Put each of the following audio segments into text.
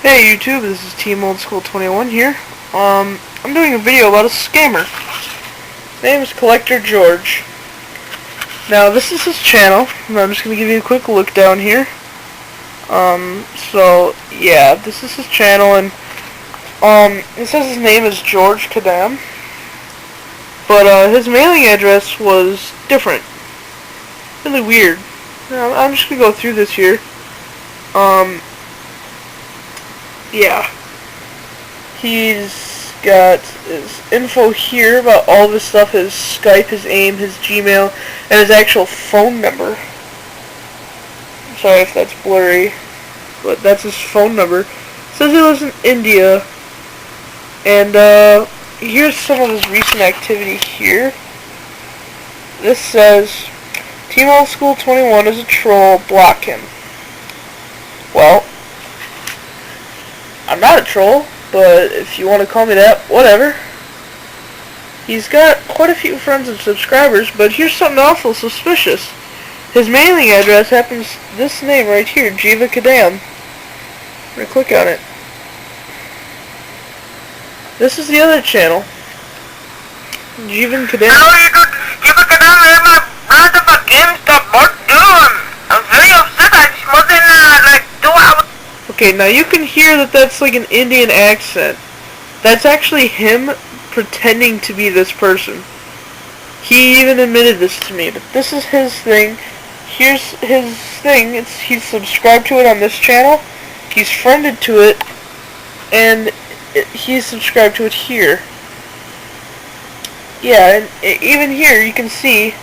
Hey YouTube, this is Team Old School 21 here. I'm doing a video about a scammer. His name is CollectorGeorge. Now this is his channel, and I'm just gonna give you a quick look down here. So yeah, this is his channel, and it says his name is George Kadam, but his mailing address was different. Really weird. Now, I'm just gonna go through this here. Yeah, he's got his info here about all of his stuff, his Skype, his AIM, his Gmail, and his actual phone number. I'm sorry if that's blurry, but that's his phone number. It says he lives in India, and here's some of his recent activity here. This says, Team Old School 21 is a troll, block him. Well, I'm not a troll, but if you want to call me that, whatever. He's got quite a few friends and subscribers, but here's something awful suspicious. His mailing address happens this name right here, Kadam. I'm going to click on it. This is the other channel. Kadam. Hello, you got Kadam, I have a brand of a GameStop bot, dude. I'm very upset. I just wasn't like 2 hours. Okay, now you can hear that that's like an Indian accent. That's actually him pretending to be this person. He even admitted this to me, but this is his thing. Here's his thing. He's subscribed to it on this channel. He's friended to it, and he's subscribed to it here. Yeah, and even here you can see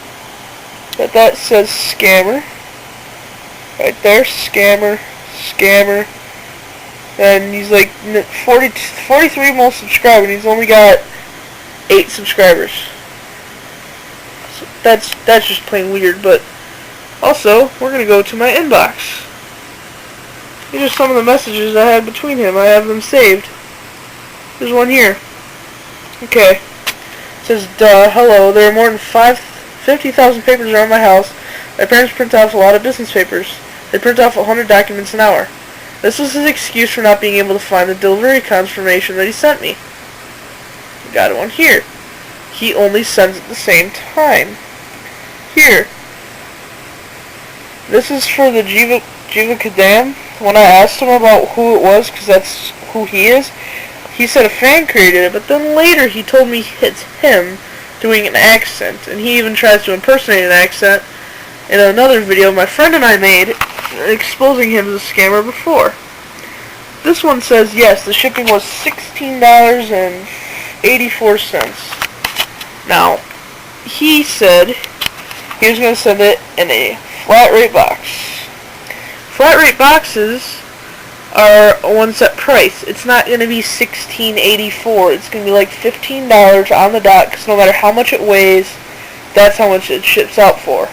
that says scammer. Right there, scammer. Scammer. And he's like 43 most subscribed, and he's only got 8 subscribers. So that's just plain weird. But also, we're gonna go to my inbox. These are some of the messages I had between him. I have them saved. There's one here. Okay. It says, hello, there are more than 50,000 papers around my house. My parents print off a lot of business papers. They print off 100 documents an hour. This was his excuse for not being able to find the delivery confirmation that he sent me. Got one here. He only sends at the same time. Here. This is for the Kadam. When I asked him about who it was, because that's who he is, he said a fan created it, but then later he told me it's him doing an accent, and he even tries to impersonate an accent in another video my friend and I made exposing him as a scammer before. This one says, yes, the shipping was $16.84. Now, he said he was going to send it in a flat rate box. Flat rate boxes are a one set price. It's not going to be $16.84. It's going to be like $15 on the dot, because no matter how much it weighs, that's how much it ships out for.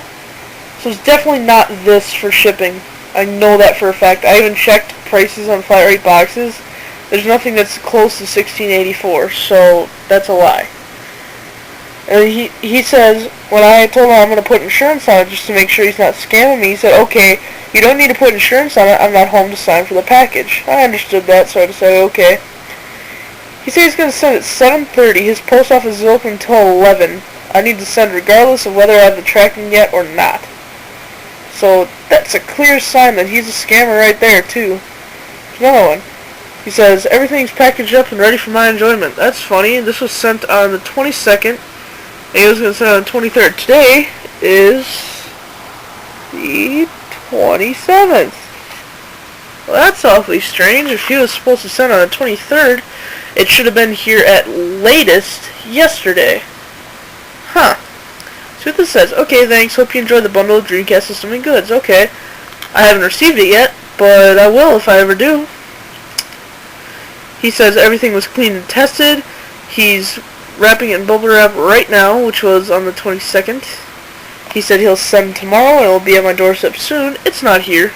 So it's definitely not this for shipping. I know that for a fact. I even checked prices on flat rate boxes. There's nothing that's close to $16.84, so that's a lie. And he says, when I told him I'm going to put insurance on it just to make sure he's not scamming me, he said, okay, you don't need to put insurance on it. I'm not home to sign for the package. I understood that, so I decided, okay. He said he's going to send it at 7:30. His post office is open until 11. I need to send regardless of whether I have the tracking yet or not. So that's a clear sign that he's a scammer right there, too. There's another one. He says, everything's packaged up and ready for my enjoyment. That's funny. This was sent on the 22nd. And he was going to send it on the 23rd. Today is the 27th. Well, that's awfully strange. If he was supposed to send on the 23rd, it should have been here at latest yesterday. Huh. See what this says. Okay, thanks. Hope you enjoyed the bundle of Dreamcast system and goods. Okay. I haven't received it yet, but I will if I ever do. He says everything was cleaned and tested. He's wrapping it in bubble wrap right now, which was on the 22nd. He said he'll send tomorrow and it'll be at my doorstep soon. It's not here.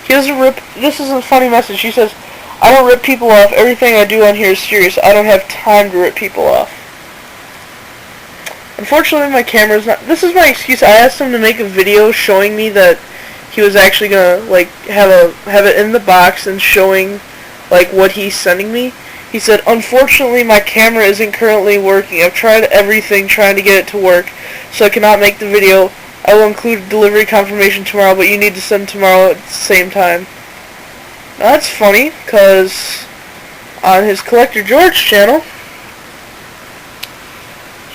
He doesn't rip. This is a funny message. He says, I don't rip people off. Everything I do on here is serious. I don't have time to rip people off. Unfortunately, my camera's not... This is my excuse. I asked him to make a video showing me that he was actually gonna like have it in the box and showing like what he's sending me. He said, unfortunately my camera isn't currently working. I've tried everything trying to get it to work, so I cannot make the video. I will include delivery confirmation tomorrow, but you need to send tomorrow at the same time. Now that's funny, because on his CollectorGeorge channel,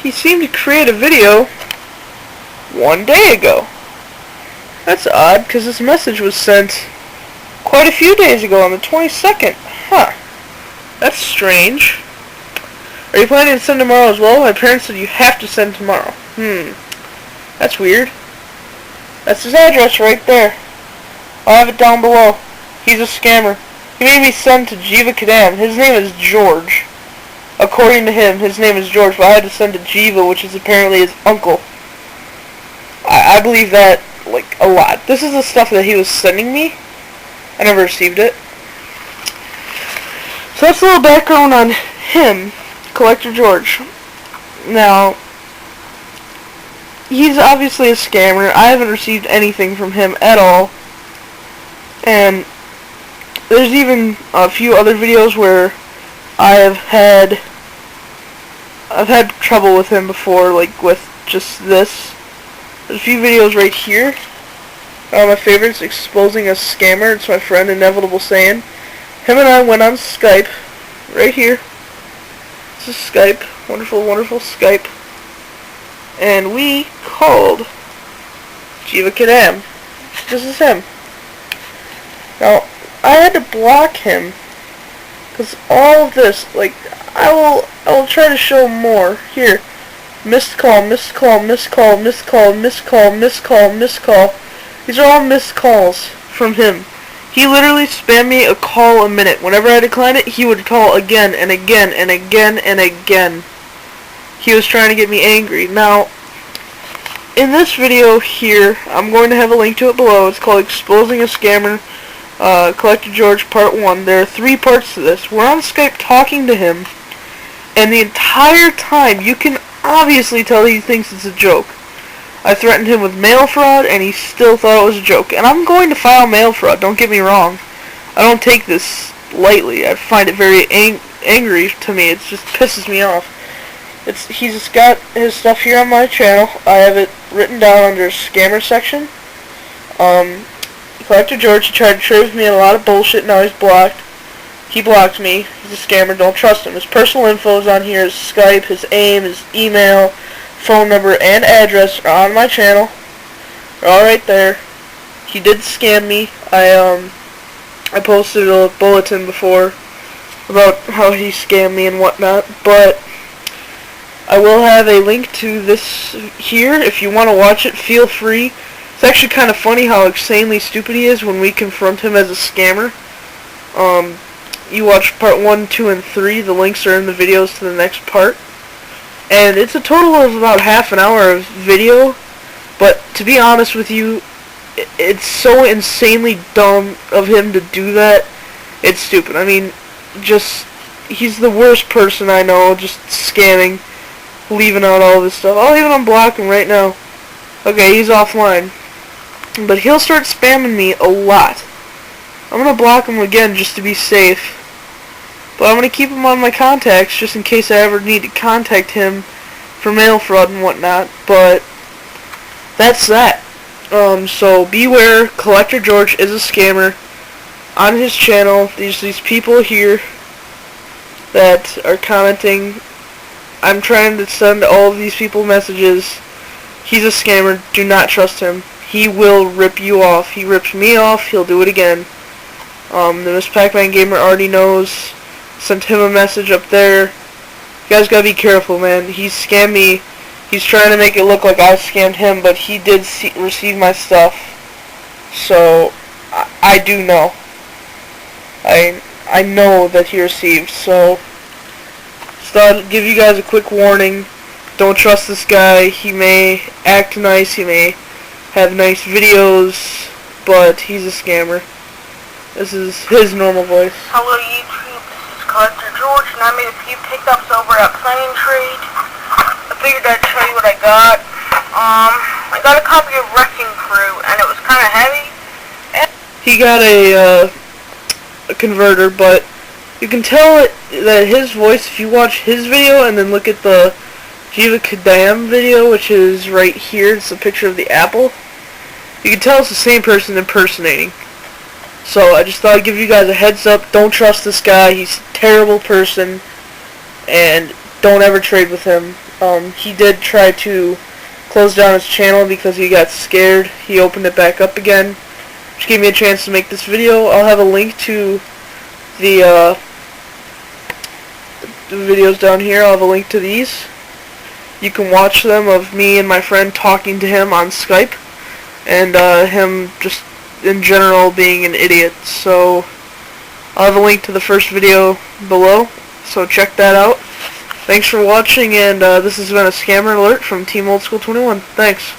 he seemed to create a video 1 day ago. That's odd, because this message was sent quite a few days ago on the 22nd. Huh. That's strange. Are you planning to send tomorrow as well? My parents said you have to send tomorrow. That's weird. That's his address right there. I'll have it down below. He's a scammer. He made me send to Jiva Kadam. His name is George. According to him, his name is George, but I had to send to Jiva, which is apparently his uncle. I believe that, like, a lot. This is the stuff that he was sending me. I never received it. So that's a little background on him, CollectorGeorge. Now, he's obviously a scammer. I haven't received anything from him at all. And there's even a few other videos where I've had trouble with him before, like with just this. There's a few videos right here. My favorites, exposing a scammer. It's my friend Inevitable saying. Him and I went on Skype, right here. This is Skype, wonderful, wonderful Skype. And we called Jiva Kadam. This is him. Now, I had to block him, because all of this, like, I will try to show more. Here, missed call, missed call, missed call, missed call, missed call, missed call, missed call. These are all missed calls from him. He literally spammed me a call a minute. Whenever I declined it, he would call again and again and again and again. He was trying to get me angry. Now, in this video here, I'm going to have a link to it below. It's called Exposing a Scammer, CollectorGeorge Part 1. There are 3 parts to this. We're on Skype talking to him, and the entire time, you can obviously tell he thinks it's a joke. I threatened him with mail fraud, and he still thought it was a joke. And I'm going to file mail fraud, don't get me wrong. I don't take this lightly. I find it very angry to me. It just pisses me off. He's just got his stuff here on my channel. I have it written down under scammer section. CollectorGeorge, he tried to trade with me in a lot of bullshit, now he's blocked. He blocked me. He's a scammer, don't trust him. His personal info is on here, his Skype, his AIM, his email, phone number, and address are on my channel. They're all right there. He did scam me. I posted a bulletin before about how he scammed me and whatnot, but I will have a link to this here. If you want to watch it, feel free. It's actually kind of funny how insanely stupid he is when we confront him as a scammer. You watch part 1, 2, and 3. The links are in the videos to the next part. And it's a total of about half an hour of video. But to be honest with you, it's so insanely dumb of him to do that. It's stupid. I mean, he's the worst person I know, just scamming, leaving out all this stuff. I'll even unblock him right now. Okay, he's offline. But he'll start spamming me a lot. I'm going to block him again just to be safe. But I'm going to keep him on my contacts just in case I ever need to contact him for mail fraud and whatnot. But that's that. So beware, CollectorGeorge is a scammer. On his channel, these people here that are commenting, I'm trying to send all of these people messages. He's a scammer. Do not trust him. He will rip you off. He rips me off. He'll do it again. The Miss Pac-Man Gamer already knows. Sent him a message up there. You guys gotta be careful, man. He scammed me. He's trying to make it look like I scammed him, but he did receive my stuff. So, I do know. I know that he received, so just thought I'd give you guys a quick warning. Don't trust this guy. He may act nice, he may have nice videos, but he's a scammer. This is his normal voice. Hello YouTube, this is CollectorGeorge, and I made a few pickups over at Plane Trade. I figured I'd show you what I got. I got a copy of Wrecking Crew, and it was kind of heavy, he got a converter, but you can tell that his voice, if you watch his video and then look at the Kadam video, which is right here, it's a picture of the apple, you can tell it's the same person impersonating. So I just thought I'd give you guys a heads up. Don't trust this guy. He's a terrible person, and don't ever trade with him. He did try to close down his channel because he got scared. He opened it back up again, which gave me a chance to make this video. I'll have a link to the videos down here. I'll have a link to these. You can watch them of me and my friend talking to him on Skype, and him just in general being an idiot. So I'll have a link to the first video below, so check that out. Thanks for watching, and this has been a scammer alert from Team Old School 21. Thanks.